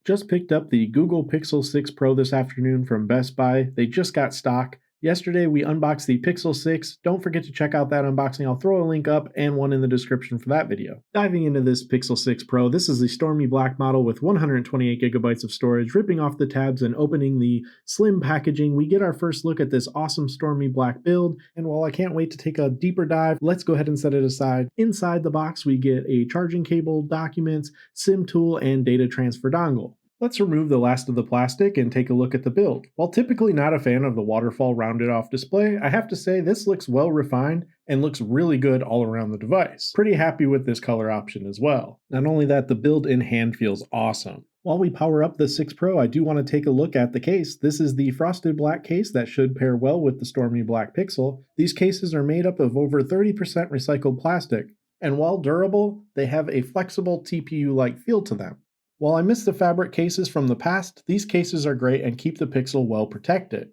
Just picked up the Google Pixel 6 Pro this afternoon from Best Buy. They just got stock. Yesterday we unboxed the Pixel 6. Don't forget to check out that unboxing. I'll throw a link up and one in the description for that video. Diving into this Pixel 6 Pro, this is the Stormy Black model with 128 gigabytes of storage. Ripping off the tabs and opening the slim packaging, we get our first look at this awesome Stormy Black build. And while I can't wait to take a deeper dive, let's go ahead and set it aside. Inside the box we get a charging cable, documents, SIM tool, and data transfer dongle. Let's remove the last of the plastic and take a look at the build. While typically not a fan of the waterfall rounded off display, I have to say this looks well refined and looks really good all around the device. Pretty happy with this color option as well. Not only that, the build in hand feels awesome. While we power up the 6 Pro, I do want to take a look at the case. This is the frosted black case that should pair well with the Stormy Black Pixel. These cases are made up of over 30% recycled plastic, and while durable, they have a flexible TPU-like feel to them. While I miss the fabric cases from the past, these cases are great and keep the Pixel well protected.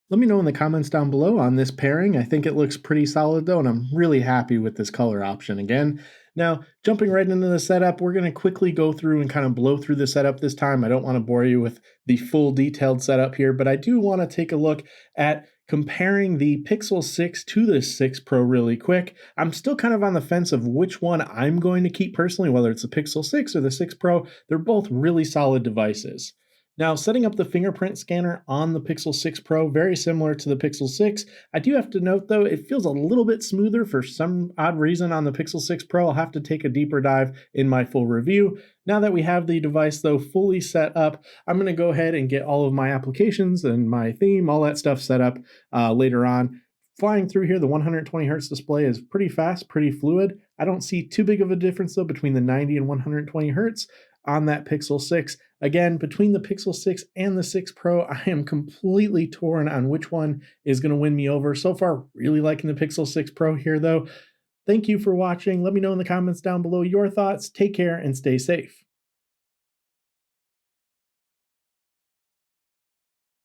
Let me know in the comments down below on this pairing. I think it looks pretty solid though, and I'm really happy with this color option again. Now, jumping right into the setup, we're going to quickly go through and kind of blow through the setup this time. I don't want to bore you with the full detailed setup here, but I do want to take a look at comparing the Pixel 6 to the 6 Pro really quick. I'm still kind of on the fence of which one I'm going to keep personally, whether it's the Pixel 6 or the 6 Pro. They're both really solid devices. Now, setting up the fingerprint scanner on the Pixel 6 Pro, very similar to the Pixel 6. I do have to note, though, it feels a little bit smoother for some odd reason on the Pixel 6 Pro. I'll have to take a deeper dive in my full review. Now that we have the device, though, fully set up, I'm going to go ahead and get all of my applications and my theme, all that stuff set up later on. Flying through here, the 120 Hz display is pretty fast, pretty fluid. I don't see too big of a difference, though, between the 90 and 120 Hz on that Pixel 6. Again, between the Pixel 6 and the 6 Pro, I am completely torn on which one is going to win me over. So far, really liking the Pixel 6 Pro here, though. Thank you for watching. Let me know in the comments down below your thoughts. Take care and stay safe.